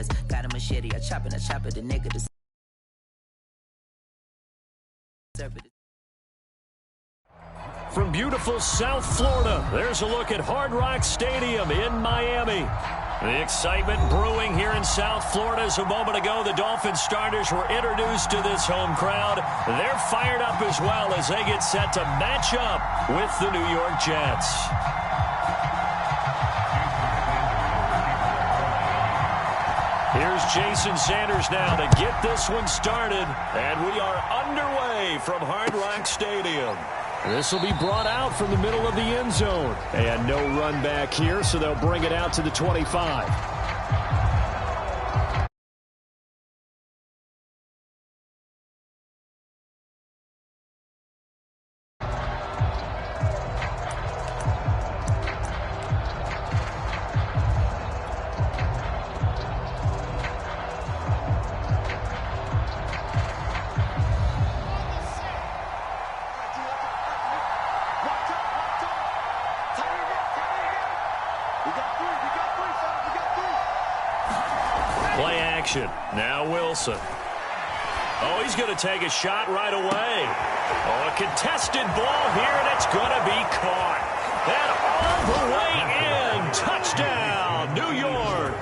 dollars. Got a machete, I chop it, the nigga to serve it. From beautiful South Florida, there's a look at Hard Rock Stadium in Miami. The excitement brewing here in South Florida as a moment ago the Dolphins starters were introduced to this home crowd. They're fired up as well as they get set to match up with the New York Jets. Here's Jason Sanders now to get this one started, and we are underway from Hard Rock Stadium. This will be brought out from the middle of the end zone. And no run back here, so they'll bring it out to the 25. Play action. Now Wilson. Oh, he's going to take a shot right away. Oh, a contested ball here, and it's going to be caught. And all the way in. Touchdown, New York.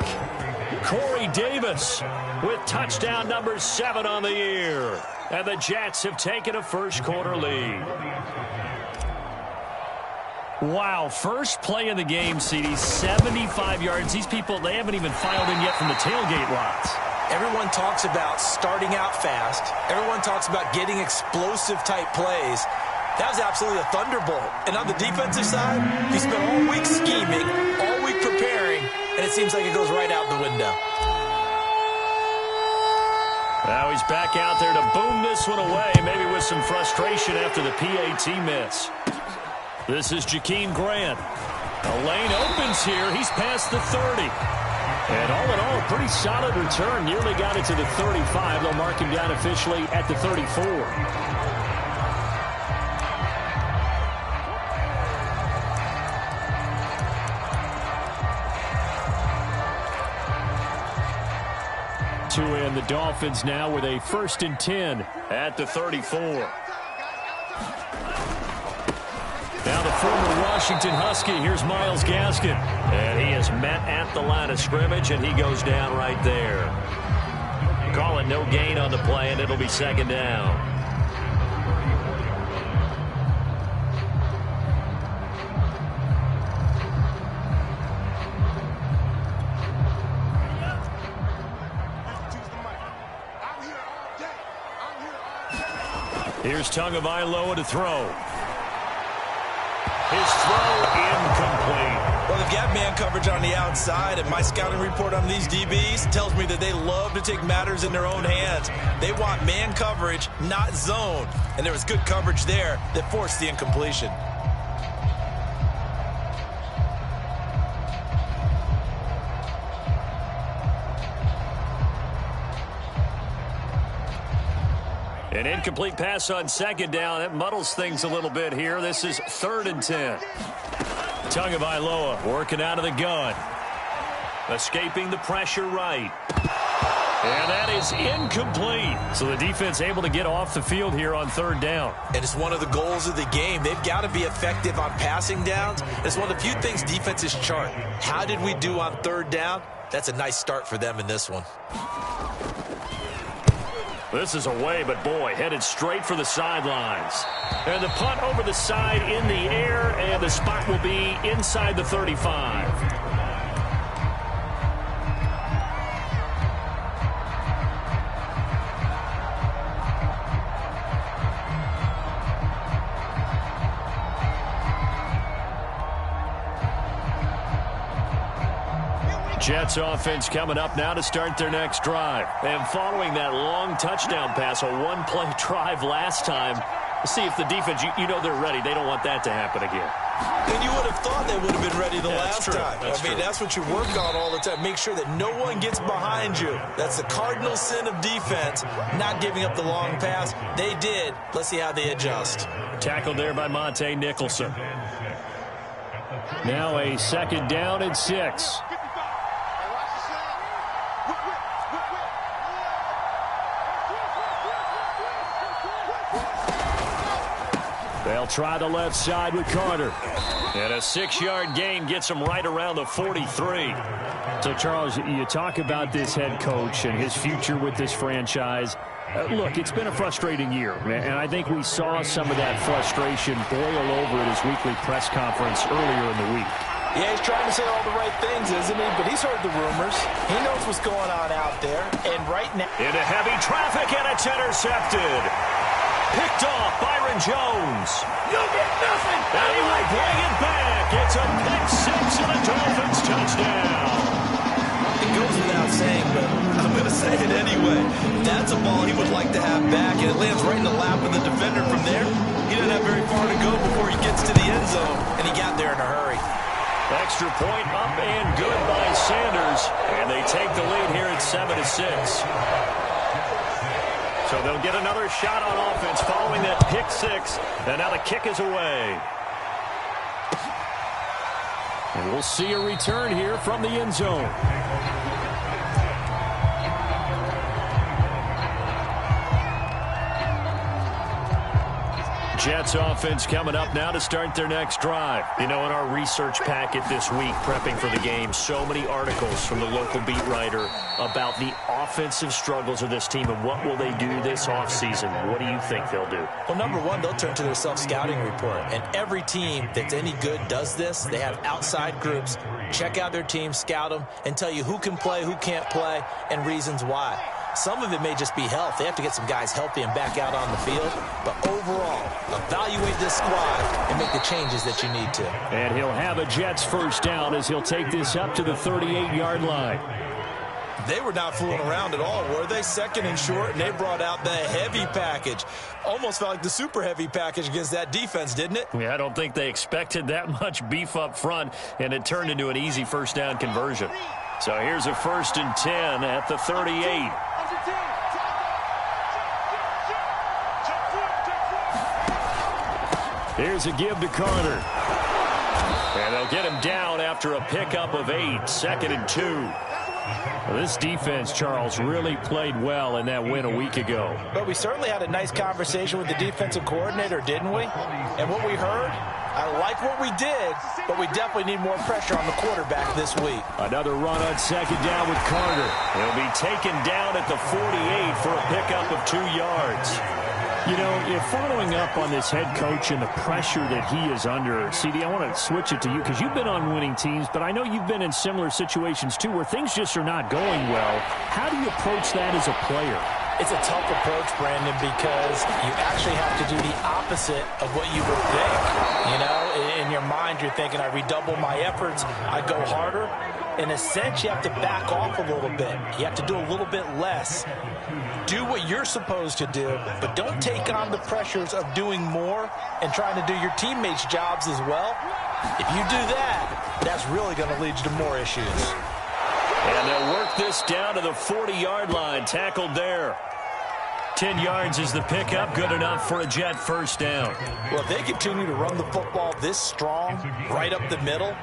Corey Davis with touchdown number 7 on the year. And the Jets have taken a first-quarter lead. Wow, first play of the game, CD, 75 yards. These people, they haven't even filed in yet from the tailgate lots. Everyone talks about starting out fast. Everyone talks about getting explosive-type plays. That was absolutely a thunderbolt. And on the defensive side, he spent all week scheming, all week preparing, and it seems like it goes right out the window. Now he's back out there to boom this one away, maybe with some frustration after the PAT miss. This is Jakeem Grant. The lane opens here. He's past the 30. And all in all, a pretty solid return. Nearly got it to the 35. They'll mark him down officially at the 34. To end the Dolphins now with a 1st and 10 at the 34. Now the former Washington Husky, here's Myles Gaskin. And he is met at the line of scrimmage, and he goes down right there. Call it no gain on the play, and it'll be 2nd down. Here's Tagovailoa to throw. His throw incomplete. Well, they've got man coverage on the outside, and my scouting report on these DBs tells me that they love to take matters in their own hands. They want man coverage, not zone. And there was good coverage there that forced the incompletion. An incomplete pass on 2nd down. That muddles things a little bit here. This is 3rd and 10. Tagovailoa working out of the gun. Escaping the pressure right. And that is incomplete. So the defense able to get off the field here on 3rd down. And it's one of the goals of the game. They've got to be effective on passing downs. It's one of the few things defenses chart. How did we do on 3rd down? That's a nice start for them in this one. This is away, but boy, headed straight for the sidelines. And the punt over the side in the air, and the spot will be inside the 35. Jets offense coming up now to start their next drive. And following that long touchdown pass, a one-play drive last time, see if the defense, you know they're ready. They don't want that to happen again. Then you would have thought they would have been ready the last time. I mean, that's what you work on all the time. Make sure that no one gets behind you. That's the cardinal sin of defense, not giving up the long pass. They did. Let's see how they adjust. Tackled there by Monte Nicholson. Now a 2nd down and 6. They'll try the left side with Carter. And a 6-yard gain gets him right around the 43. So, Charles, you talk about this head coach and his future with this franchise. Look, it's been a frustrating year, and I think we saw some of that frustration boil over at his weekly press conference earlier in the week. Yeah, he's trying to say all the right things, isn't he? But he's heard the rumors. He knows what's going on out there. And right now... Into heavy traffic, and it's intercepted. Picked off Byron Jones. You'll get nothing. And he will bring it back. It's a pick six and a Dolphins touchdown. It goes without saying, but I'm going to say it anyway. That's a ball he would like to have back, and it lands right in the lap of the defender from there. He didn't have very far to go before he gets to the end zone, and he got there in a hurry. Extra point up and good by Sanders, and they take the lead here at 7-6. So they'll get another shot on offense following that pick six, and now the kick is away. And we'll see a return here from the end zone. Jets offense coming up now to start their next drive. You know, in our research packet this week, prepping for the game, so many articles from the local beat writer about the offensive struggles of this team and what will they do this offseason. What do you think they'll do? Well, number one, they'll turn to their self-scouting report. And every team that's any good does this. They have outside groups. Check out their team, scout them, and tell you who can play, who can't play, and reasons why. Some of it may just be health. They have to get some guys healthy and back out on the field. But overall, evaluate this squad and make the changes that you need to. And he'll have a Jets first down as he'll take this up to the 38-yard line. They were not fooling around at all, were they? Second and short, and they brought out the heavy package. Almost felt like the super heavy package against that defense, didn't it? Yeah, I don't think they expected that much beef up front, and it turned into an easy first down conversion. So here's a 1st and 10 at the 38. Here's a give to Carter. And they'll get him down after a pickup of 8, 2nd and 2. Well, this defense, Charles, really played well in that win a week ago. But we certainly had a nice conversation with the defensive coordinator, didn't we? And what we heard, I like what we did, but we definitely need more pressure on the quarterback this week. Another run on 2nd down with Carter. He'll be taken down at the 48 for a pickup of 2 yards. You know, if following up on this head coach and the pressure that he is under, CD, I want to switch it to you because you've been on winning teams, but I know you've been in similar situations too where things just are not going well. How do you approach that as a player? It's a tough approach, Brandon, because you actually have to do the opposite of what you would think. You know, in your mind, you're thinking, I redouble my efforts, I go harder. In a sense, you have to back off a little bit. You have to do a little bit less. Do what you're supposed to do, but don't take on the pressures of doing more and trying to do your teammates' jobs as well. If you do that, that's really going to lead you to more issues. And they'll work this down to the 40-yard line, tackled there. 10 yards is the pickup, good enough for a Jet first down. Well, if they continue to run the football this strong, right up the middle,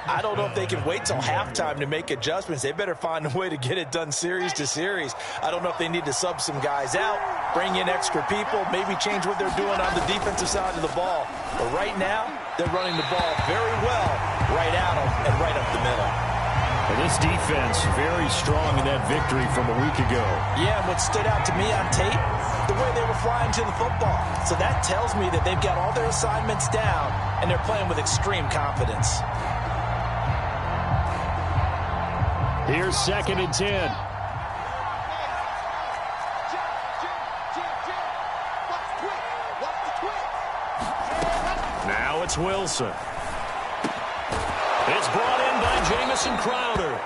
I don't know if they can wait till halftime to make adjustments. They better find a way to get it done series to series. I don't know if they need to sub some guys out, bring in extra people, maybe change what they're doing on the defensive side of the ball. But right now, they're running the ball very well right at them and right up the middle. And this defense very strong in that victory from a week ago. Yeah, and what stood out to me on tape, the way they were flying to the football. So that tells me that they've got all their assignments down and they're playing with extreme confidence. Here's 2nd and 10. Now it's Wilson. It's brought in by Jamison Crowder.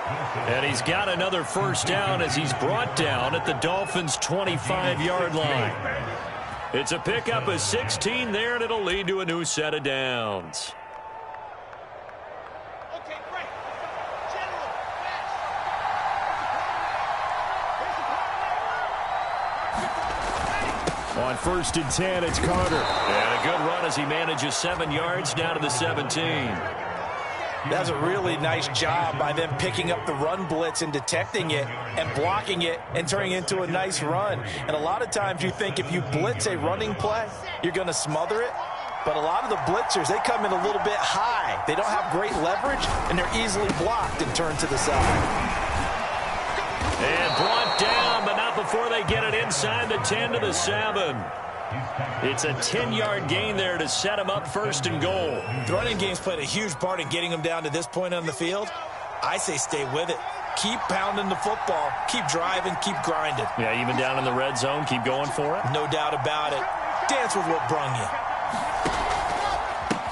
And he's got another first down as he's brought down at the Dolphins' 25-yard line. It's a pickup of 16 there, and it'll lead to a new set of downs. On 1st and 10, it's Carter. And a good run as he manages 7 yards down to the 17. That's a really nice job by them picking up the run blitz and detecting it and blocking it and turning it into a nice run. And a lot of times you think if you blitz a running play, you're going to smother it. But a lot of the blitzers, they come in a little bit high. They don't have great leverage, and they're easily blocked and turned to the side. And brought down, but not before they get it inside the 10 to the 7. It's a 10-yard gain there to set him up 1st and goal. The running game's played a huge part in getting them down to this point on the field. I say stay with it. Keep pounding the football. Keep driving. Keep grinding. Yeah, even down in the red zone, keep going for it. No doubt about it. Dance with what brung you.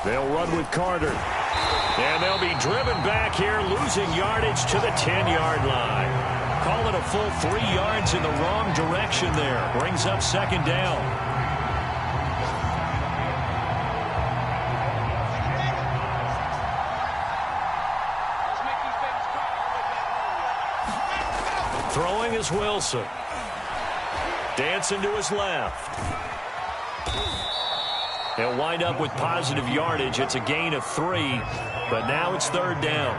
They'll run with Carter. And they'll be driven back here, losing yardage to the 10-yard line. Call it a full 3 yards in the wrong direction there. Brings up 2nd down. Throwing is Wilson. Dancing to his left. He'll wind up with positive yardage. It's a gain of 3, but now it's 3rd down.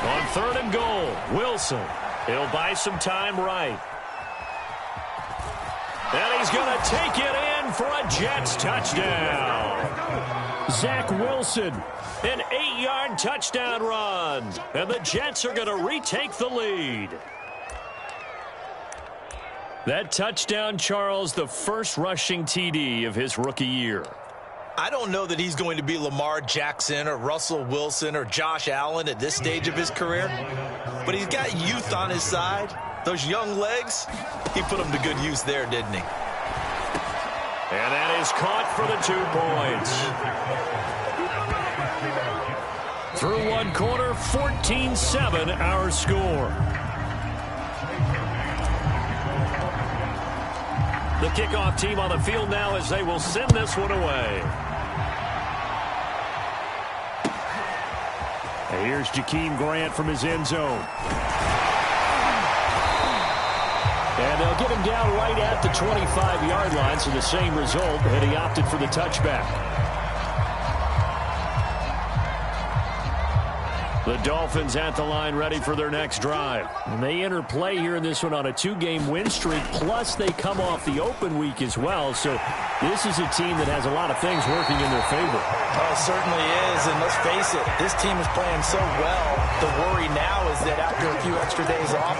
On 3rd and goal, Wilson. He'll buy some time right. And he's going to take it in for a Jets touchdown. Zach Wilson. An 8-yard touchdown run. And the Jets are going to retake the lead. That touchdown, Charles, the first rushing TD of his rookie year. I don't know that he's going to be Lamar Jackson or Russell Wilson or Josh Allen at this stage of his career, but he's got youth on his side. Those young legs, he put them to good use there, didn't he? And that is caught for the 2 points. Through 1 quarter, 14-7 our score. The kickoff team on the field now as they will send this one away. And here's Jakeem Grant from his end zone. And they'll get him down right at the 25-yard line, so the same result, and he opted for the touchback. The Dolphins at the line ready for their next drive. And they enter play here in this one on a 2-game win streak, plus they come off the open week as well. So this is a team that has a lot of things working in their favor. Oh, it certainly is, and let's face it, this team is playing so well. The worry now is that after a few extra days off,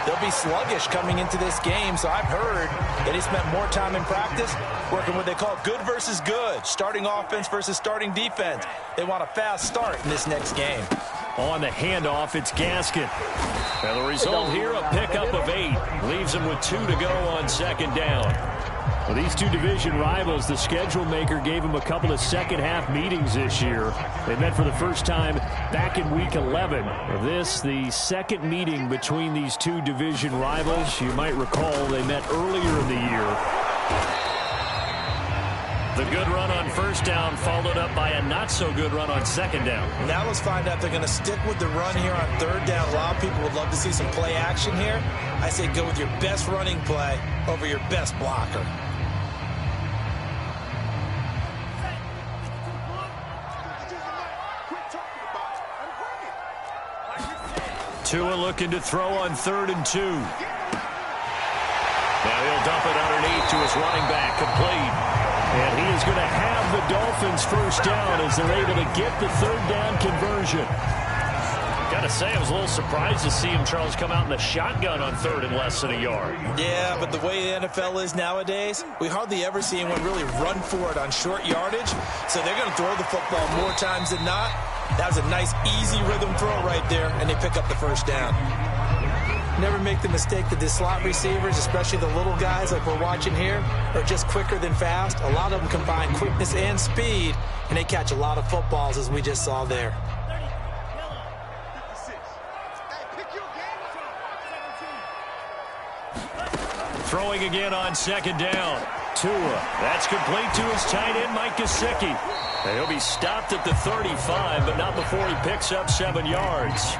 they'll be sluggish coming into this game. So I've heard that he spent more time in practice working what they call good versus good, starting offense versus starting defense. They want a fast start in this next game. On the handoff, it's Gaskin. And the result here, a pickup of 8. Leaves him with 2 to go on 2nd down. Well, these two division rivals, the schedule maker gave them a couple of second-half meetings this year. They met for the first time back in Week 11. This, the second meeting between these two division rivals. You might recall they met earlier in the year. The good run on 1st down followed up by a not-so-good run on 2nd down. Now let's find out if they're going to stick with the run here on 3rd down. A lot of people would love to see some play action here. I say go with your best running play over your best blocker. Tua looking to throw on 3rd and 2. Now he'll dump it underneath to his running back, complete. And he is going to have the Dolphins 1st down as they're able to get the 3rd down conversion. Got to say, I was a little surprised to see him, Charles, come out in the shotgun on 3rd and less than a yard. Yeah, but the way the NFL is nowadays, we hardly ever see anyone really run for it on short yardage. So they're going to throw the football more times than not. That was a nice, easy rhythm throw right there, and they pick up the 1st down. Never make the mistake that the slot receivers, especially the little guys like we're watching here, are just quicker than fast. A lot of them combine quickness and speed, and they catch a lot of footballs, as we just saw there. Throwing again on 2nd down. Tua. That's complete to his tight end, Mike Gesicki. And he'll be stopped at the 35, but not before he picks up 7 yards.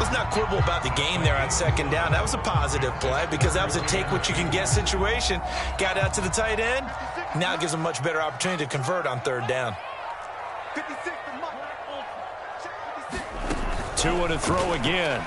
Let's not quibble about the game there on second down. That was a positive play because that was a take-what-you-can-get situation. Got out to the tight end. Now it gives him a much better opportunity to convert on third down. Tua to throw again.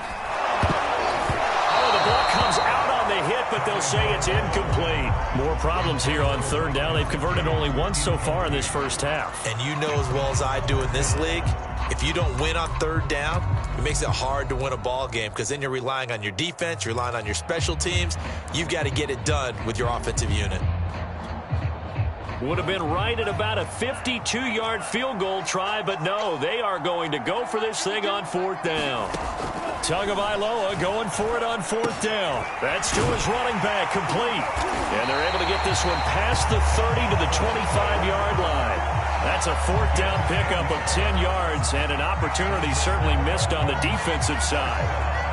Oh, the ball comes out on the hit, but they'll say it's incomplete. More problems here on third down. They've converted only once so far in this first half. And you know as well as I do in this league, if you don't win on third down, it makes it hard to win a ball game because then you're relying on your defense, you're relying on your special teams. You've got to get it done with your offensive unit. Would have been right at about a 52-yard field goal try, but no, they are going to go for this thing on fourth down. Tagovailoa going for it on fourth down. That's to his running back, complete. And they're able to get this one past the 30 to the 25-yard line. That's a fourth down pickup of 10 yards and an opportunity certainly missed on the defensive side.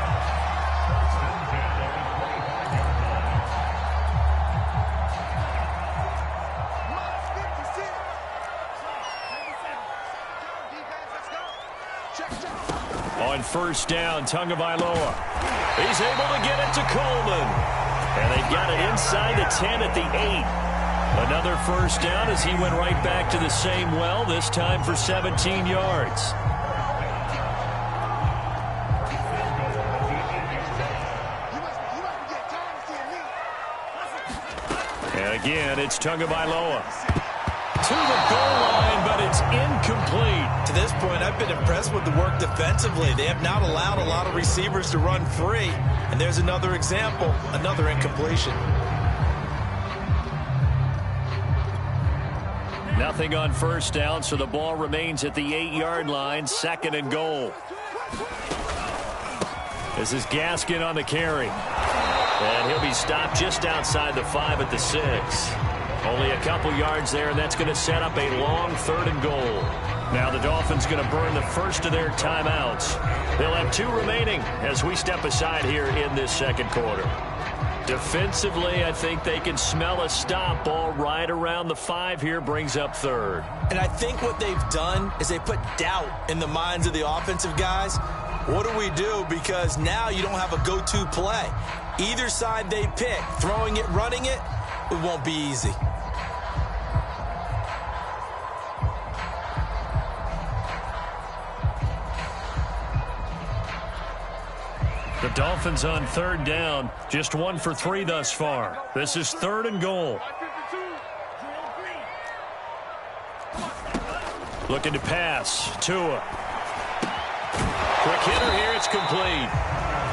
On first down, Tagovailoa. He's able to get it to Coleman. And they've got it inside the 10 at the 8. Another first down as he went right back to the same well, this time for 17 yards. And again, it's Tagovailoa. To the goal line, but it's incomplete. To this point, I've been impressed with the work defensively. They have not allowed a lot of receivers to run free. And there's another example, another incompletion. Nothing on first down, so the ball remains at the 8-yard line, second and goal. This is Gaskin on the carry. And he'll be stopped just outside the 5 at the 6. Only a couple yards there, and that's going to set up a long third and goal. Now the Dolphins going to burn the first of their timeouts. They'll have 2 remaining as we step aside here in this second quarter. Defensively, I think they can smell a stop. Ball right around the 5 here, brings up third. And I think what they've done is they put doubt in the minds of the offensive guys. What do we do? Because now you don't have a go-to play. Either side they pick, throwing it, running it, it won't be easy. The Dolphins on third down, just 1 for 3 thus far. This is third and goal. Looking to pass. Tua. Quick hitter here, it's complete.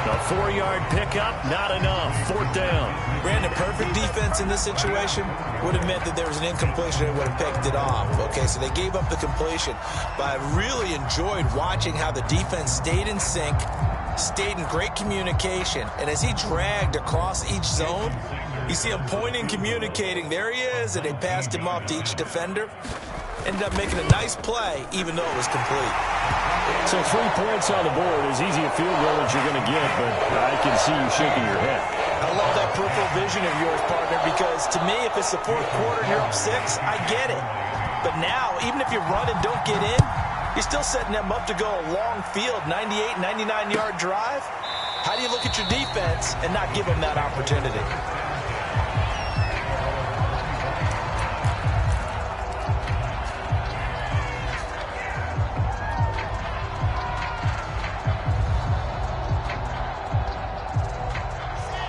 A 4-yard pickup, not enough. Fourth down. Brandon, perfect defense in this situation would have meant that there was an incompletion and would have picked it off. Okay, so they gave up the completion. But I really enjoyed watching how the defense stayed in sync, stayed in great communication, and as he dragged across each zone, you see him pointing, communicating. There he is, and they passed him off to each defender. Ended up making a nice play, even though it was complete. So 3 points on the board, as easy a field goal as you're going to get, but I can see you shaking your head. I love that peripheral vision of yours, partner, because to me, if it's the fourth quarter and you're up 6, I get it. But now, even if you run and don't get in, you're still setting them up to go a long field, 98, 99-yard drive. How do you look at your defense and not give them that opportunity?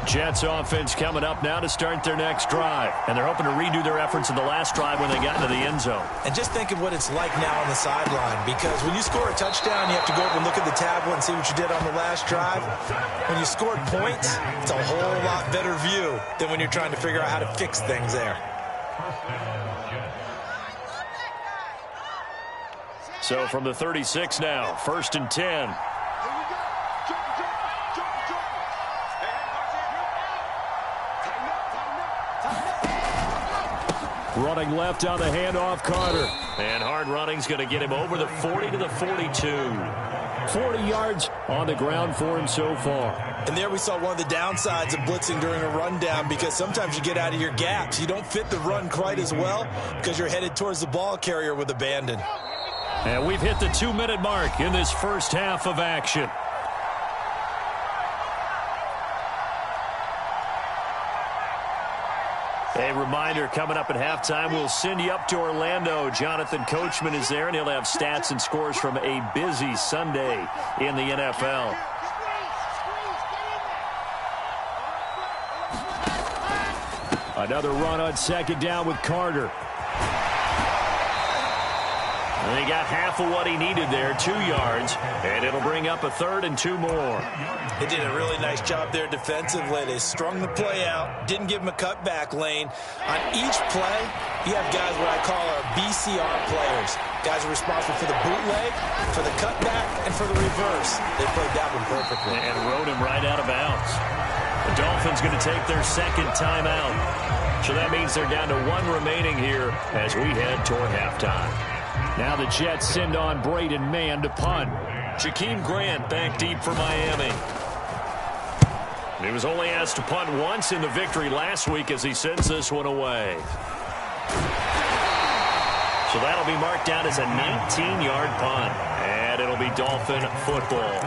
Jets offense coming up now to start their next drive. And they're hoping to redo their efforts in the last drive when they got into the end zone. And just think of what it's like now on the sideline, because when you score a touchdown, you have to go over and look at the tablet and see what you did on the last drive. When you scored points, it's a whole lot better view than when you're trying to figure out how to fix things there. So from the 36 now, 1st and 10. Running left on the handoff, Carter. And hard running's going to get him over the 40 to the 42. 40 yards on the ground for him so far. And there we saw one of the downsides of blitzing during a rundown, because sometimes you get out of your gaps. You don't fit the run quite as well because you're headed towards the ball carrier with abandon. And we've hit the 2-minute mark in this first half of action. A reminder, coming up at halftime, we'll send you up to Orlando. Jonathan Coachman is there, and he'll have stats and scores from a busy Sunday in the NFL. Another run on second down with Carter. And he got half of what he needed there, 2 yards, and it'll bring up a 3rd and 2 more. They did a really nice job there defensively. They strung the play out, didn't give him a cutback lane. On each play, you have guys what I call our BCR players. Guys are responsible for the bootleg, for the cutback, and for the reverse. They played that one perfectly. And rode him right out of bounds. The Dolphins going to take their second timeout. So that means they're down to 1 remaining here as we head toward halftime. Now the Jets send on Braden Mann to punt. Jakeem Grant back deep for Miami. He was only asked to punt once in the victory last week as he sends this one away. So that'll be marked down as a 19-yard punt. And it'll be Dolphin football.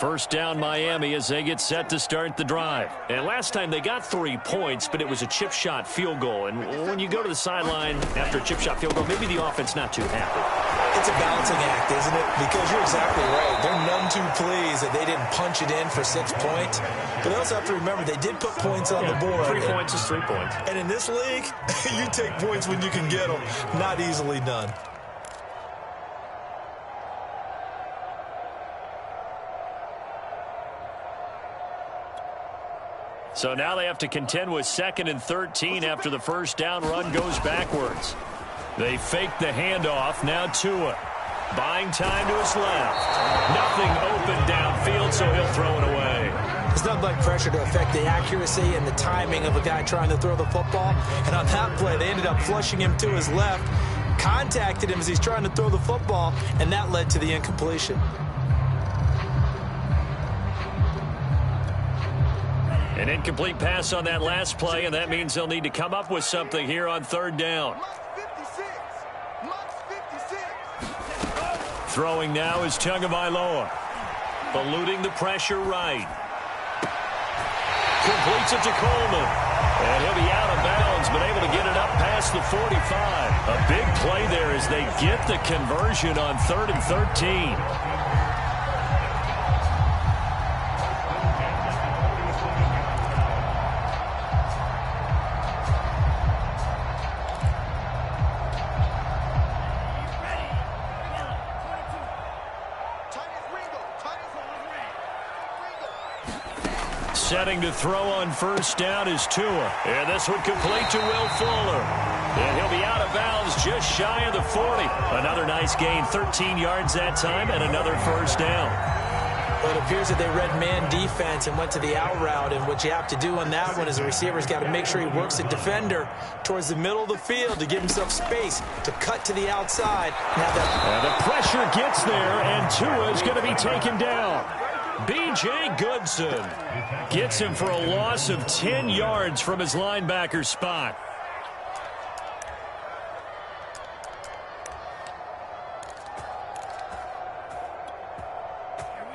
First down Miami as they get set to start the drive. And last time they got 3 points, but it was a chip shot field goal. And when you go to the sideline after a chip shot field goal, maybe the offense not too happy. It's a balancing act, isn't it? Because you're exactly right. They're none too pleased that they didn't punch it in for 6 points. But they also have to remember they did put points on the board. 3 points is 3 points. And in this league, you take points when you can get them. Not easily done. So now they have to contend with 2nd and 13 after the first down run goes backwards. They fake the handoff. Now Tua. Buying time to his left. Nothing open downfield, so he'll throw it away. It's not like pressure to affect the accuracy and the timing of a guy trying to throw the football. And on that play, they ended up flushing him to his left, contacted him as he's trying to throw the football, and that led to the incompletion. An incomplete pass on that last play, and that means they'll need to come up with something here on 3rd down. Throwing now is Tagovailoa. Eluding the pressure right. Completes it to Coleman. And he'll be out of bounds, but able to get it up past the 45. A big play there as they get the conversion on 3rd and 13. Setting to throw on first down is Tua. And this one complete to Will Fuller. And he'll be out of bounds just shy of the 40. Another nice gain, 13 yards that time, and another first down. Well, it appears that they read man defense and went to the out route. And what you have to do on that one is the receiver's got to make sure he works the defender towards the middle of the field to give himself space to cut to the outside. And the pressure gets there, and Tua is going to be taken down. B.J. Goodson gets him for a loss of 10 yards from his linebacker spot.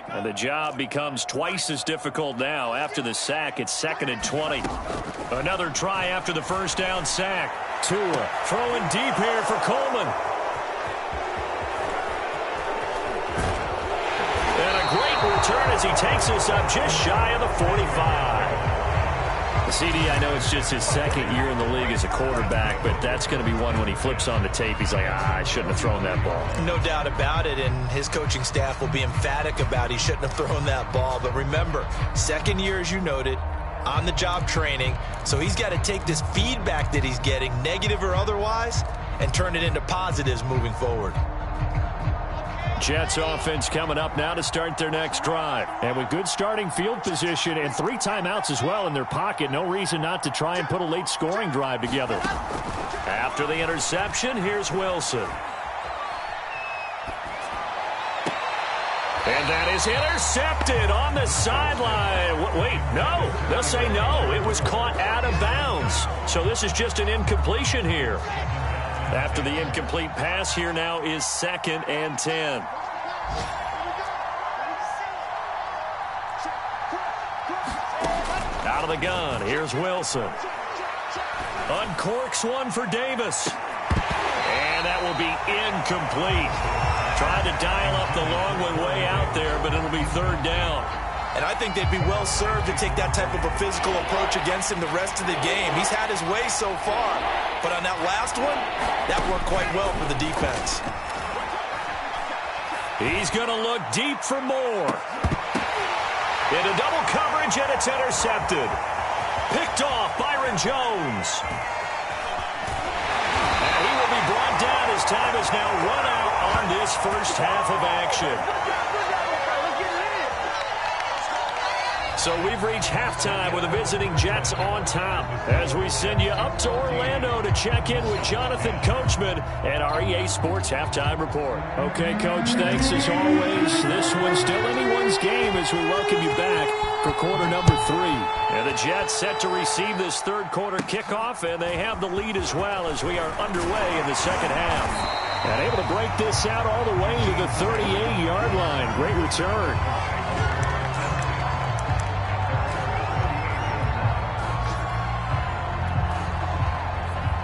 And the job becomes twice as difficult now after the sack. It's 2nd and 20. Another try after the first down sack. Tua throwing deep here for Coleman. And a great return as he takes us up just shy of the 45. CD, I know it's just his 2nd year in the league as a quarterback, but that's going to be one when he flips on the tape. He's like, I shouldn't have thrown that ball. No doubt about it, and his coaching staff will be emphatic about he shouldn't have thrown that ball. But remember, 2nd year, as you noted, on-the-job training, so he's got to take this feedback that he's getting, negative or otherwise, and turn it into positives moving forward. Jets offense coming up now to start their next drive. And with good starting field position and 3 timeouts as well in their pocket, no reason not to try and put a late scoring drive together. After the interception, here's Wilson. And that is intercepted on the sideline. Wait, no. They'll say no. It was caught out of bounds. So this is just an incompletion here. After the incomplete pass, here now is 2nd and 10. Out of the gun, here's Wilson. Uncorks one for Davis. And that will be incomplete. Trying to dial up the long one way out there, but it'll be 3rd down. And I think they'd be well served to take that type of a physical approach against him the rest of the game. He's had his way so far. But on that last one, that worked quite well for the defense. He's going to look deep for more. Into double coverage, and it's intercepted. Picked off Byron Jones. And he will be brought down as time is now run out on this first half of action. So we've reached halftime with the visiting Jets on top as we send you up to Orlando to check in with Jonathan Coachman and our EA Sports Halftime Report. Okay, Coach, thanks as always. This one's still anyone's game as we welcome you back for quarter number 3. And the Jets set to receive this 3rd quarter kickoff, and they have the lead as well as we are underway in the 2nd half. And able to break this out all the way to the 38-yard line. Great return.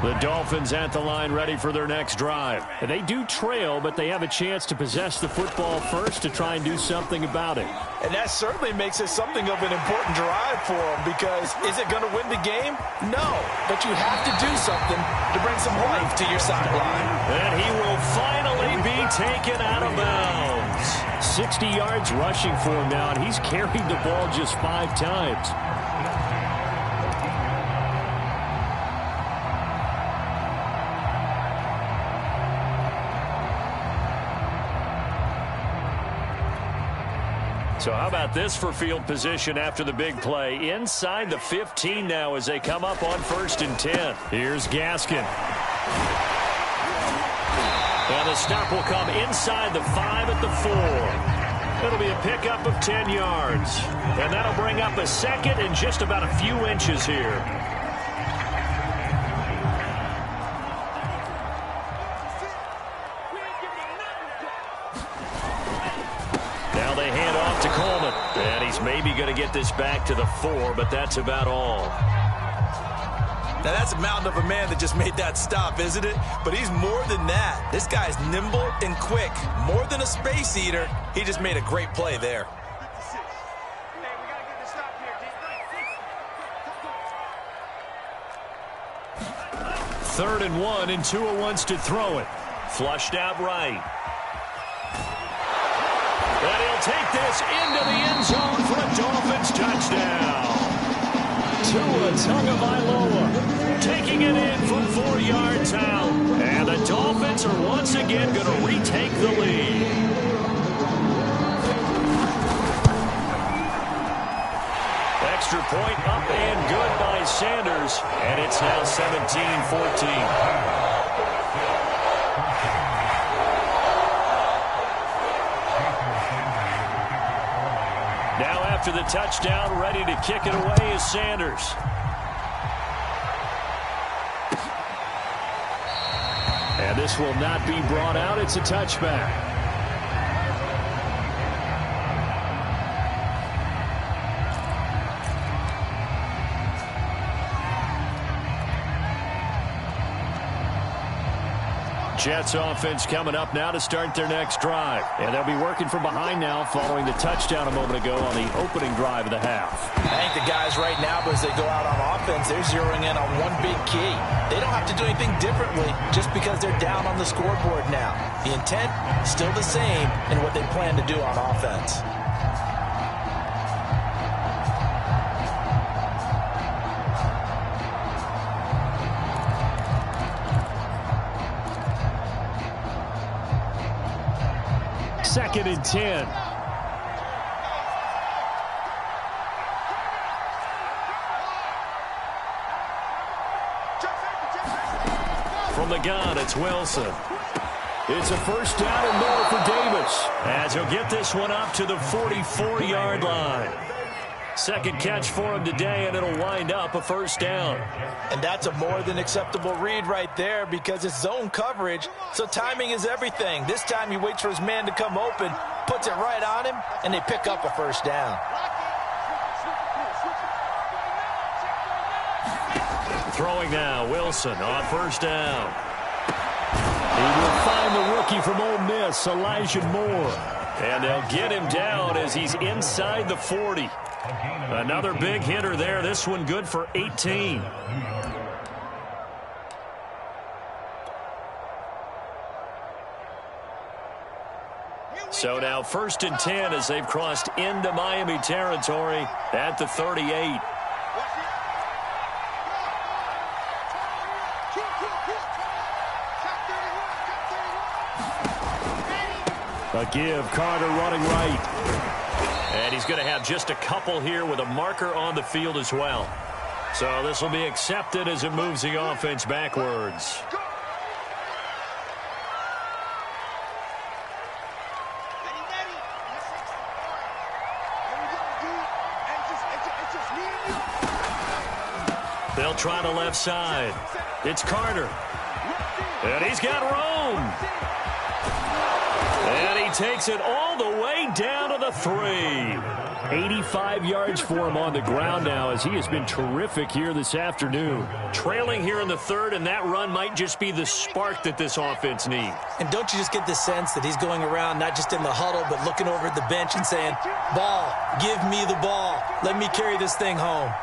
The Dolphins at the line ready for their next drive. They do trail, but they have a chance to possess the football first to try and do something about it. And that certainly makes it something of an important drive for them because is it going to win the game? No, but you have to do something to bring some life to your sideline. And he will finally be taken out of bounds. 60 yards rushing for him now, and he's carried the ball just 5 times. So how about this for field position after the big play? Inside the 15 now as they come up on 1st and 10. Here's Gaskin. And the stop will come inside the 5 at the 4. It'll be a pickup of 10 yards. And that'll bring up a 2nd and just about a few inches here. And he's maybe going to get this back to the 4, but that's about all. Now, that's a mountain of a man that just made that stop, isn't it? But he's more than that. This guy's nimble and quick. More than a space eater. He just made a great play there. Third and 1, and Tua wants to throw it. Flushed out right. And he'll take this into the end zone for a Dolphins touchdown. Tua Tagovailoa taking it in from 4 yards out. And the Dolphins are once again going to retake the lead. Extra point up and good by Sanders. And it's now 17-14. After the touchdown, ready to kick it away is Sanders. And this will not be brought out. It's a touchback. Jets offense coming up now to start their next drive. And they'll be working from behind now following the touchdown a moment ago on the opening drive of the half. I think the guys right now, as they go out on offense, they're zeroing in on one big key. They don't have to do anything differently just because they're down on the scoreboard now. The intent, still the same in what they plan to do on offense. 2nd and 10. From the gun, it's Wilson. It's a first down and more for Davis, as he'll get this one up to the 44-yard line. Second catch for him today, and it'll wind up a first down. And that's a more than acceptable read right there because it's zone coverage, so timing is everything. This time he waits for his man to come open, puts it right on him, and they pick up a first down. Throwing now, Wilson on first down. He will find the rookie from Ole Miss, Elijah Moore. And they'll get him down as he's inside the 40. Another big hitter there. This one good for 18. So now 1st and 10 as they've crossed into Miami territory at the 38. A give, Carter running right. And he's going to have just a couple here with a marker on the field as well. So this will be accepted as it moves the offense backwards. They'll try the left side. It's Carter. And he's got room. And he takes it all the way down to the 3. 85 yards for him on the ground now as he has been terrific here this afternoon. Trailing here in the 3rd, and that run might just be the spark that this offense needs. And don't you just get the sense that he's going around not just in the huddle but looking over at the bench and saying, ball, give me the ball. Let me carry this thing home.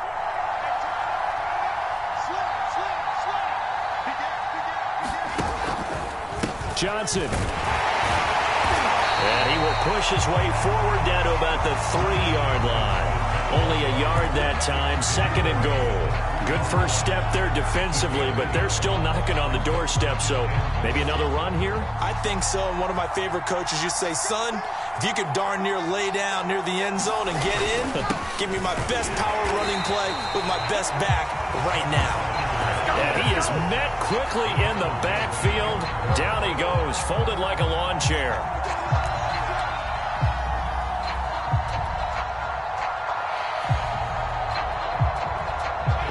Johnson. And he will push his way forward down to about the 3-yard line. Only a yard that time, 2nd and goal. Good first step there defensively, but they're still knocking on the doorstep, so maybe another run here? I think so. And one of my favorite coaches used to say, son, if you could darn near lay down near the end zone and get in, give me my best power running play with my best back right now. And he is met quickly in the backfield. Down he goes, folded like a lawn chair.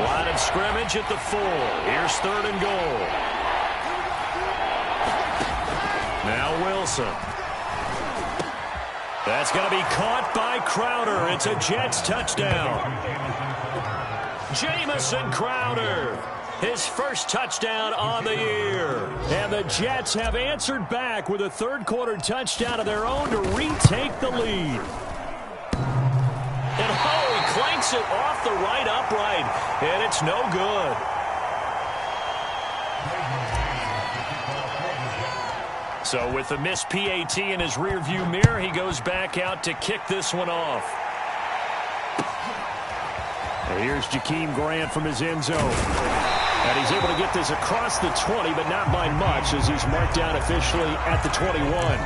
Line of scrimmage at the 4. Here's 3rd and goal. Now Wilson. That's going to be caught by Crowder. It's a Jets touchdown. Jamison Crowder. His first touchdown on the year. And the Jets have answered back with a 3rd-quarter touchdown of their own to retake the lead. And he clanks it off the right upright, and it's no good. So with the missed PAT in his rearview mirror, he goes back out to kick this one off. And here's Jakeem Grant from his end zone. And he's able to get this across the 20, but not by much, as he's marked down officially at the 21.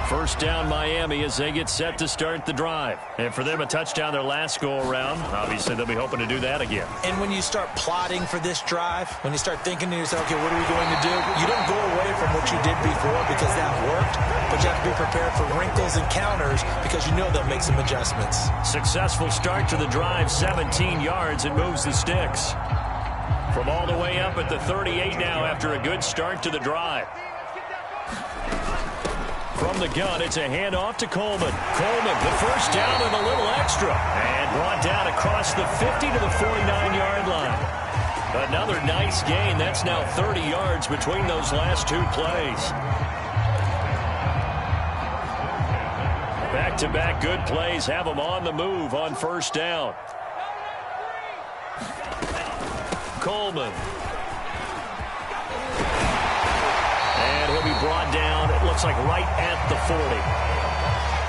First down Miami as they get set to start the drive. And for them, a touchdown their last go-around. Obviously, they'll be hoping to do that again. And when you start plotting for this drive, when you start thinking to yourself, okay, what are we going to do? You don't go away from what you did before because that worked, but you have to be prepared for wrinkles and counters because you know they'll make some adjustments. Successful start to the drive, 17 yards, and moves the sticks. From all the way up at the 38 now after a good start to the drive. From the gun, it's a handoff to Coleman. Coleman, the first down and a little extra. And brought down across the 50 to the 49-yard line. Another nice gain. That's now 30 yards between those last 2 plays. Back-to-back good plays have them on the move on first down. Coleman. And he'll be brought down, it looks like right at the 40.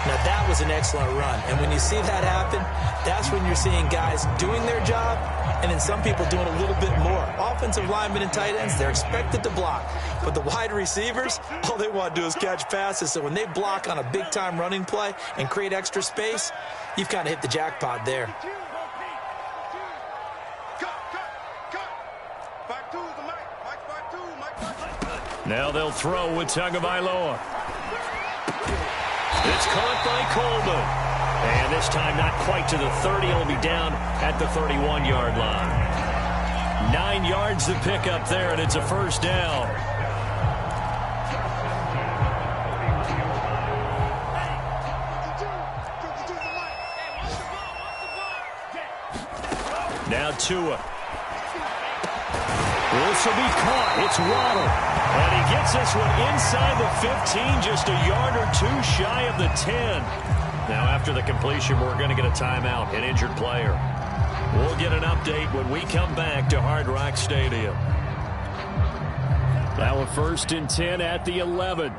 Now that was was an excellent run. And when you see that happen, that's when you're seeing guys doing their job and then some people doing a little bit more. Offensive linemen and tight ends, they're expected to block. But the wide receivers, all they want to do is catch passes. So when they block on a big-time running play and create extra space, you've kind of hit the jackpot there. Now they'll throw with Tagovailoa. It's caught by Coleman. And this time not quite to the 30. He'll be down at the 31-yard line. 9 yards to pick up there, and it's a first down. Now Tua. This will be caught. It's Waddle. And he gets this one inside the 15, just a yard or two shy of the 10. Now after the completion, we're going to get a timeout, an injured player. We'll get an update when we come back to Hard Rock Stadium. Now a 1st and 10 at the 11.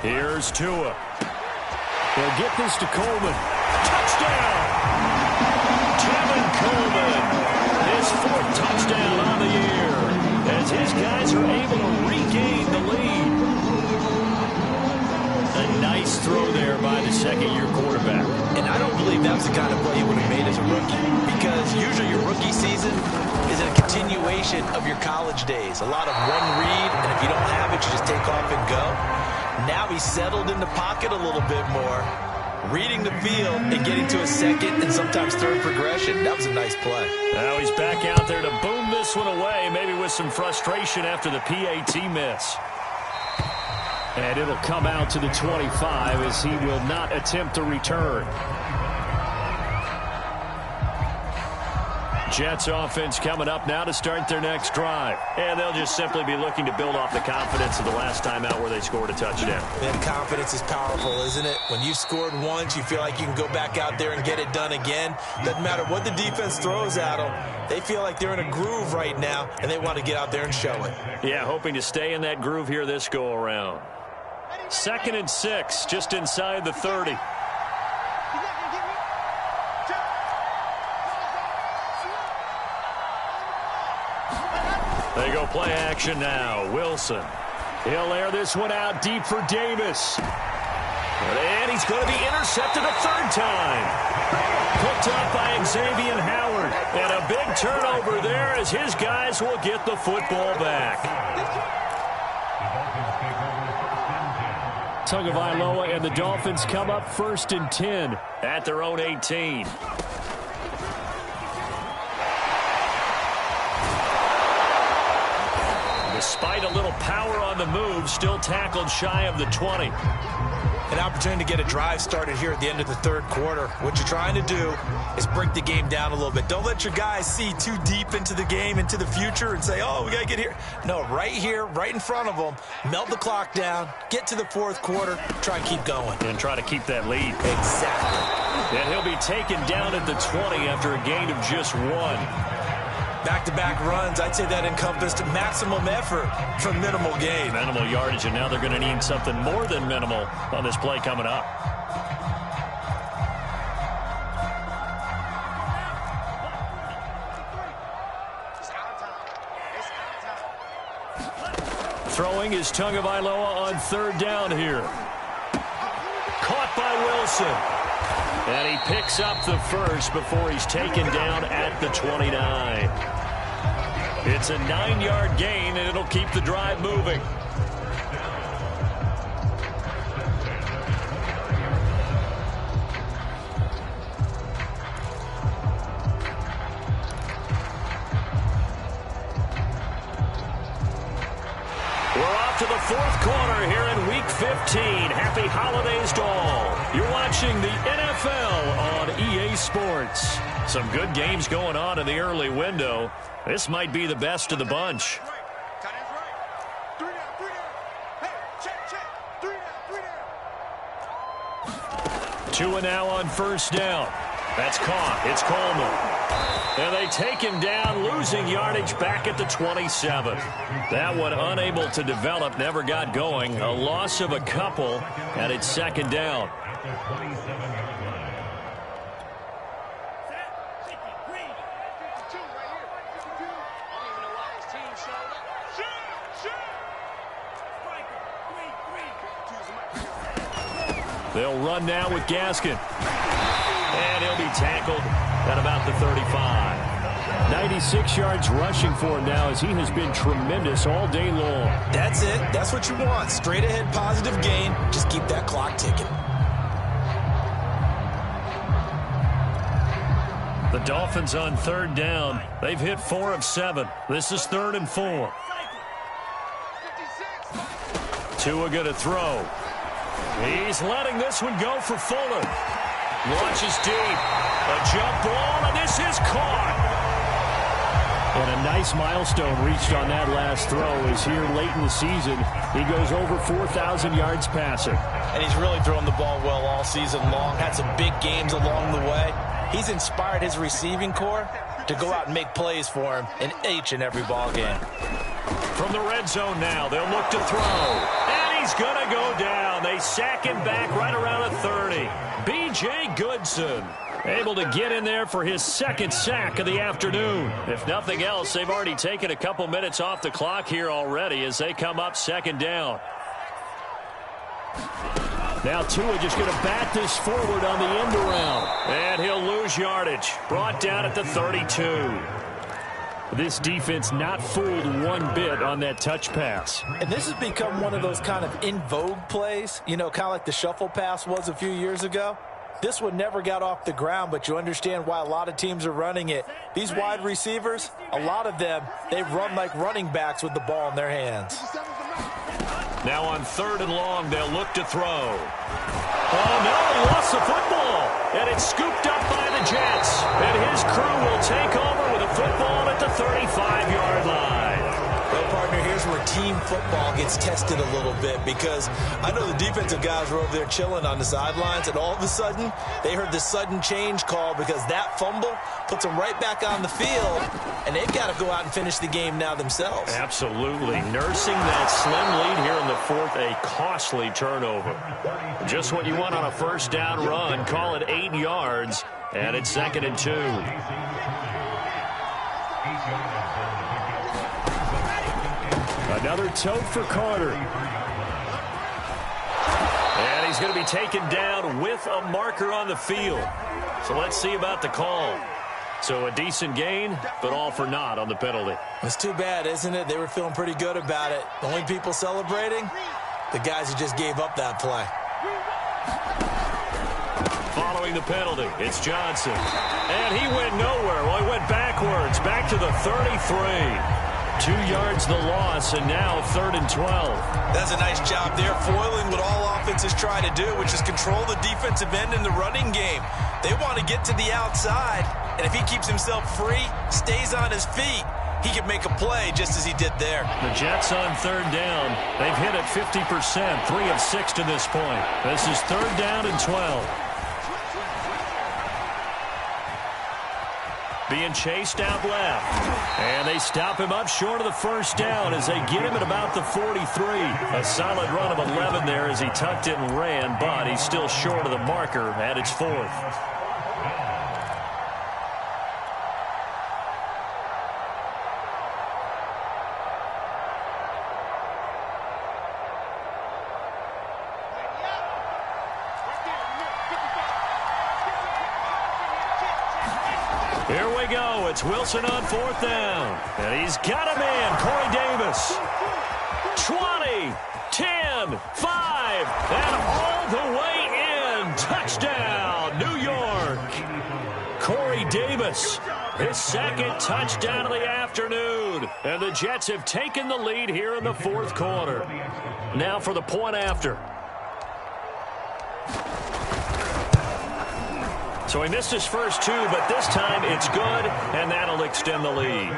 Here's Tua. They'll get this to Coleman. Touchdown! Kevin Coleman, his 4th touchdown on the year, as his guys are able to regain the lead. A nice throw there by the second-year quarterback. And I don't believe that was the kind of play he would have made as a rookie, because usually your rookie season is a continuation of your college days. A lot of one read, and if you don't have it, you just take off and go. Now he's settled in the pocket a little bit more, reading the field and getting to a second and sometimes third progression. That was a nice play. Now he's back out there to boom this one away, maybe with some frustration after the PAT miss. And it'll come out to the 25 as he will not attempt to return. Jets offense coming up now to start their next drive. And they'll just simply be looking to build off the confidence of the last time out where they scored a touchdown. Man, confidence is powerful, isn't it? When you've scored once, you feel like you can go back out there and get it done again. Doesn't matter what the defense throws at them. They feel like they're in a groove right now, and they want to get out there and show it. Yeah, hoping to stay in that groove here this go-around. 2nd and 6, just inside the 30. They go play action now. Wilson. He'll air this one out deep for Davis. And he's going to be intercepted a 3rd time. Picked up by Xavier Howard. And a big turnover there as his guys will get the football back. Tagovailoa and the Dolphins come up 1st and 10 at their own 18. Despite a little power on the move, still tackled shy of the 20. An opportunity to get a drive started here at the end of the 3rd quarter. What you're trying to do is break the game down a little bit. Don't let your guys see too deep into the game, into the future, and say, oh, we got to get here. No, right here, right in front of them, melt the clock down, get to the 4th quarter, try and keep going. And try to keep that lead. Exactly. And he'll be taken down at the 20 after a gain of just 1. Back-to-back runs, I'd say that encompassed maximum effort for minimal gain. Minimal yardage, and now they're going to need something more than minimal on this play coming up. Throwing is Tagovailoa on 3rd down here. Caught by Wilson. And he picks up the 1st before he's taken down at the 29. It's a 9-yard gain, and it'll keep the drive moving. We're off to the 4th quarter here in Week 15. Happy holidays to all. You're watching the NFL on EA Sports. Some good games going on in the early window. This might be the best of the bunch. 2 now on 1st down. That's caught. It's Coleman. And they take him down, losing yardage back at the 27. That one unable to develop, never got going. A loss of a couple, and it's second down. They'll run now with Gaskin. And he'll be tackled at about the 35. 96 yards rushing for him now as he has been tremendous all day long. That's it. That's what you want. Straight ahead positive gain. Just keep that clock ticking. The Dolphins on third down. They've hit 4 of 7. This is 3rd and 4. Tua going to throw. He's letting this one go for Fuller. Launches deep. A jump ball, and this is caught. And a nice milestone reached on that last throw is here late in the season. He goes over 4,000 yards passing. And he's really thrown the ball well all season long. Had some big games along the way. He's inspired his receiving corps to go out and make plays for him in each and every ball game. From the red zone now, they'll look to throw. And he's going to go down. They sack him back right around the 30. B.J. Goodson able to get in there for his second sack of the afternoon. If nothing else, they've already taken a couple minutes off the clock here already as they come up second down. Now Tua just going to bat this forward on the end around. And he'll lose yardage. Brought down at the 32. This defense not fooled one bit on that touch pass. And this has become one of those kind of in vogue plays, you know, kind of like the shuffle pass was a few years ago. This one never got off the ground, but you understand why a lot of teams are running it. These wide receivers, a lot of them, they run like running backs with the ball in their hands. Now on 3rd and long, they'll look to throw. Oh, no, he lost the football. And it's scooped up by the Jets. And his crew will take over with a football at the 35-yard line. Well, partner, here's where team football gets tested a little bit because I know the defensive guys were over there chilling on the sidelines, and all of a sudden, they heard the sudden change call because that fumble puts them right back on the field, and they've got to go out and finish the game now themselves. Absolutely. Nursing that slim lead here in the 4th, a costly turnover. Just what you want on a first down run. Call it 8 yards, and it's 2nd and 2. Another tote for Carter. And he's going to be taken down with a marker on the field. So let's see about the call. So a decent gain, but all for naught on the penalty. It's too bad, isn't it? They were feeling pretty good about it. The only people celebrating, the guys who just gave up that play. Following the penalty, it's Johnson. And he went nowhere. Well, he went backwards, back to the 33. 2 yards the loss, and now 3rd and 12. That's a nice job there, foiling what all offenses try to do, which is control the defensive end in the running game. They want to get to the outside, and if he keeps himself free, stays on his feet, he can make a play just as he did there. The Jets on 3rd down. They've hit it 50%, 3 of 6 to this point. This is 3rd down and 12. Being chased out left. And they stop him up short of the first down as they get him at about the 43. A solid run of 11 there as he tucked it and ran, but he's still short of the marker at its 4th. Here we go. It's Wilson on 4th down. And he's got him in. Corey Davis. 20, 10, 5, and all the way in. Touchdown, New York. Corey Davis, his 2nd touchdown of the afternoon. And the Jets have taken the lead here in the 4th quarter. Now for the point after. So he missed his first 2, but this time it's good, and that'll extend the lead.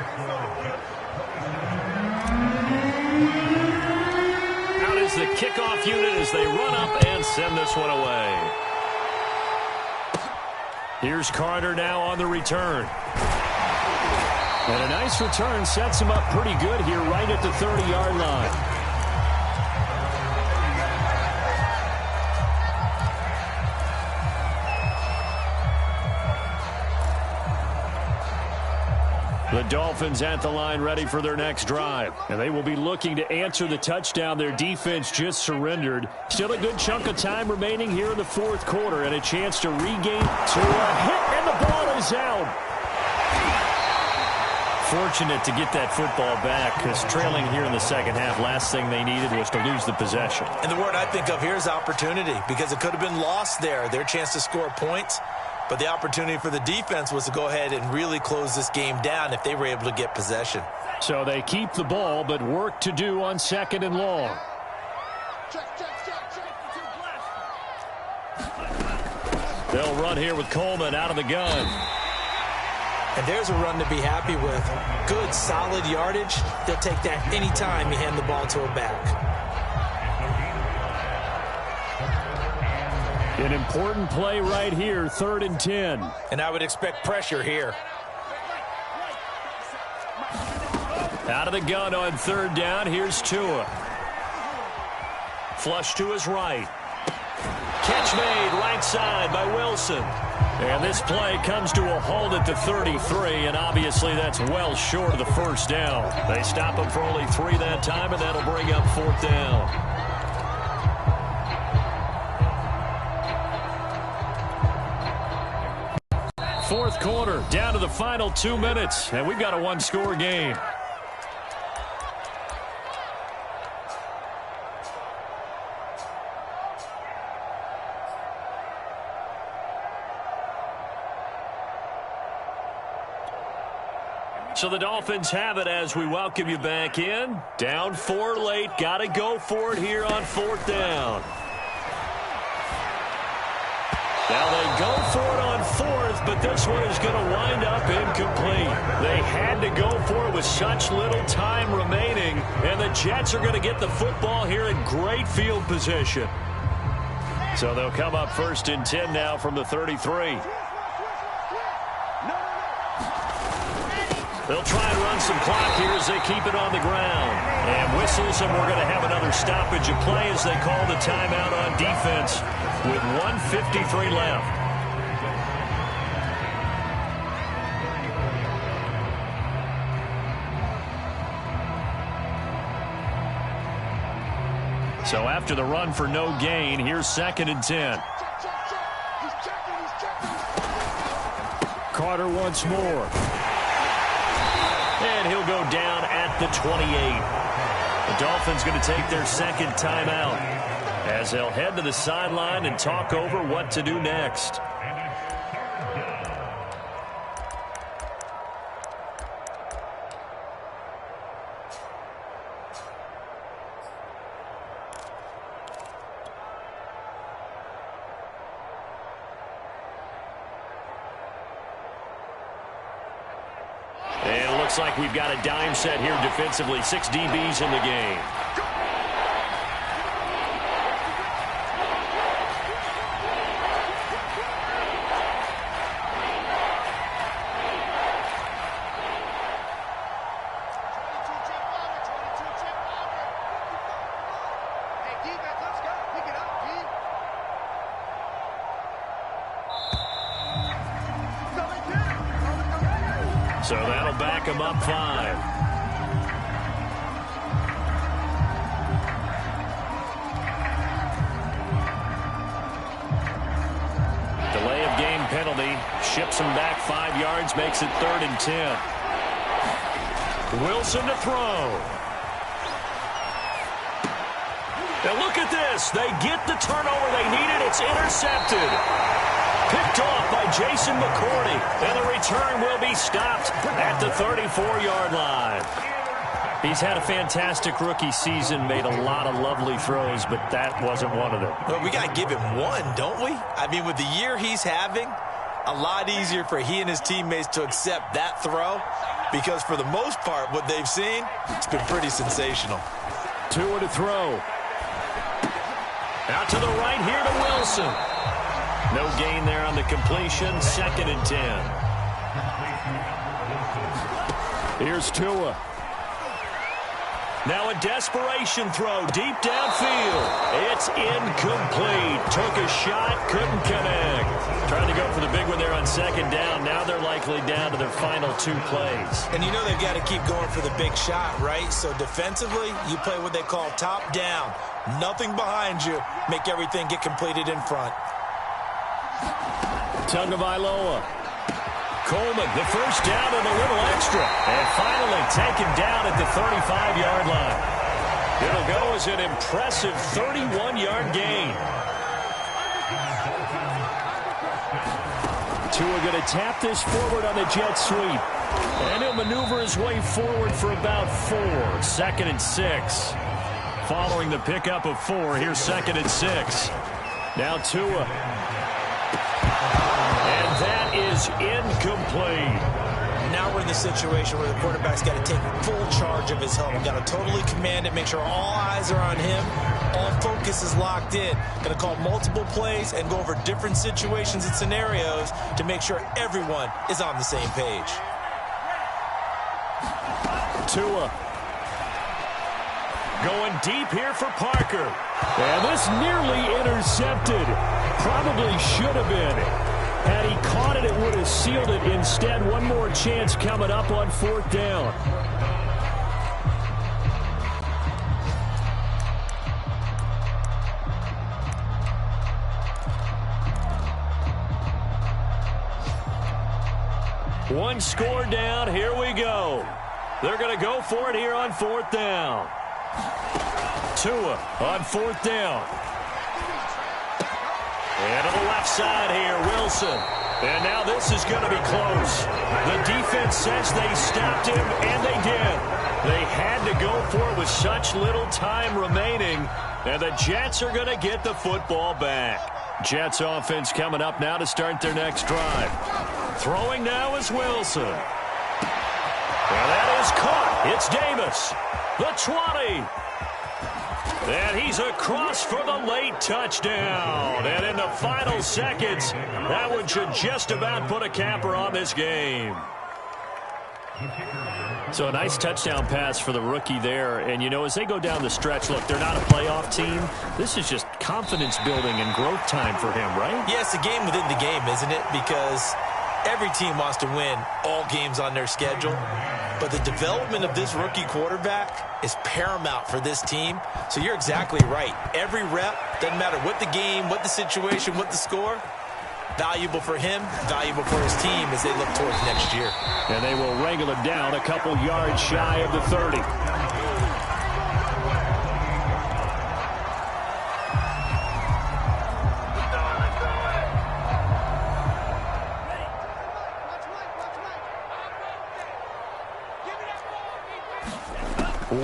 Out is the kickoff unit as they run up and send this one away. Here's Carter now on the return. And a nice return sets him up pretty good here right at the 30-yard line. The Dolphins at the line ready for their next drive. And they will be looking to answer the touchdown their defense just surrendered. Still a good chunk of time remaining here in the fourth quarter and a chance to regain to a hit, and the ball is out. Fortunate to get that football back because trailing here in the second half, last thing they needed was to lose the possession. And the word I think of here is opportunity because it could have been lost there. Their chance to score points. But the opportunity for the defense was to go ahead and really close this game down if they were able to get possession. So they keep the ball, but work to do on 2nd and long. They'll run here with Coleman out of the gun. And there's a run to be happy with. Good, solid yardage. They'll take that anytime you hand the ball to a back. An important play right here, 3rd and 10. And I would expect pressure here. Out of the gun on 3rd down. Here's Tua. Flush to his right. Catch made right side by Wilson. And this play comes to a halt at the 33, and obviously that's well short of the first down. They stop him for only 3 that time, and that'll bring up 4th down. Fourth quarter, down to the final 2 minutes, and we've got a one-score game. So the Dolphins have it as we welcome you back in. Down 4 late, got to go for it here on 4th down. Now they go for it on 4th, but this one is going to wind up incomplete. They had to go for it with such little time remaining, and the Jets are going to get the football here in great field position. So they'll come up 1st and 10 now from the 33. They'll try and run some clock here as they keep it on the ground. And whistles, and we're going to have another stoppage of play as they call the timeout on defense with 1:53 left. So after the run for no gain, here's 2nd and 10. Carter once more. And he'll go down at the 28. The Dolphins going to take their 2nd timeout as they'll head to the sideline and talk over what to do next. Looks like we've got a dime set here defensively. 6 DBs in the game. So that'll back him up 5. Delay of game penalty. Ships him back 5 yards, makes it 3rd and 10. Wilson to throw. Now look at this. They get the turnover they needed. It's intercepted. Picked off by Jason McCourty, and the return will be stopped at the 34-yard line. He's had a fantastic rookie season, made a lot of lovely throws, but that wasn't one of them. Well, we got to give him one, don't we? I mean, with the year he's having, a lot easier for he and his teammates to accept that throw because for the most part, what they've seen, it's been pretty sensational. Tua to throw. Out to the right here to Wilson. No gain there on the completion. 2nd and 10. Here's Tua. Now a desperation throw deep downfield. It's incomplete. Took a shot, couldn't connect. Trying to go for the big one there on second down. Now they're likely down to their final 2 plays. And you know they've got to keep going for the big shot, right? So defensively, you play what they call top down. Nothing behind you. Make everything get completed in front. Tagovailoa. Coleman, the first down and a little extra. And finally taken down at the 35-yard line. It'll go as an impressive 31-yard gain. Tua going to tap this forward on the jet sweep. And he'll maneuver his way forward for about 4. 2nd and 6. Following the pickup of 4, here's 2nd and 6. Now Tua. And that is incomplete. Now we're in the situation where the quarterback's got to take full charge of his helmet. Got to totally command it, make sure all eyes are on him. All focus is locked in. Going to call multiple plays and go over different situations and scenarios to make sure everyone is on the same page. Tua. Going deep here for Parker. And this nearly intercepted. Probably should have been. Had he caught it, it would have sealed it. Instead, one more chance coming up on 4th down. One score down. Here we go. They're going to go for it here on 4th down. Tua on 4th down. And to the left side here, Wilson. And now this is going to be close. The defense says they stopped him, and they did. They had to go for it with such little time remaining. And the Jets are going to get the football back. Jets offense coming up now to start their next drive. Throwing now is Wilson. And that is caught. It's Davis. The 20. And he's across for the late touchdown. And in the final seconds, that one should just about put a capper on this game. So a nice touchdown pass for the rookie there. And, you know, as they go down the stretch, look, they're not a playoff team. This is just confidence building and growth time for him, right? Yeah, it's a game within the game, isn't it? Because every team wants to win all games on their schedule. But the development of this rookie quarterback is paramount for this team. So you're exactly right. Every rep, doesn't matter what the game, what the situation, what the score, valuable for him, valuable for his team as they look towards next year. And they will wrangle him down a couple yards shy of the 30.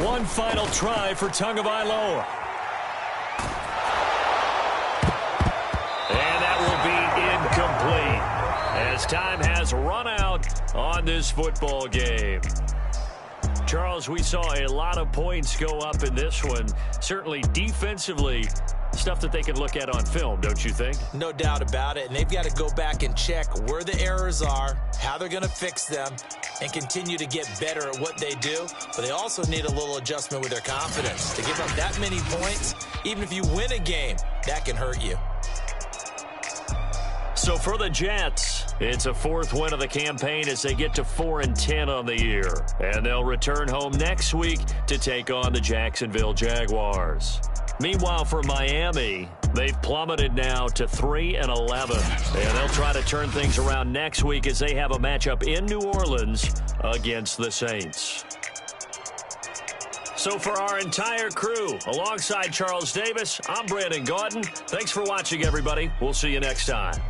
One final try for Tagovailoa. And that will be incomplete as time has run out on this football game. Charles, we saw a lot of points go up in this one. Certainly defensively, stuff that they can look at on film, don't you think? No doubt about it. And they've got to go back and check where the errors are, how they're going to fix them, and continue to get better at what they do. But they also need a little adjustment with their confidence. To give up that many points, even if you win a game, that can hurt you. So for the Jets, it's a 4th win of the campaign as they get to 4-10 on the year. And they'll return home next week to take on the Jacksonville Jaguars. Meanwhile, for Miami, they've plummeted now to 3-11. And they'll try to turn things around next week as they have a matchup in New Orleans against the Saints. So for our entire crew, alongside Charles Davis, I'm Brandon Gaudin. Thanks for watching, everybody. We'll see you next time.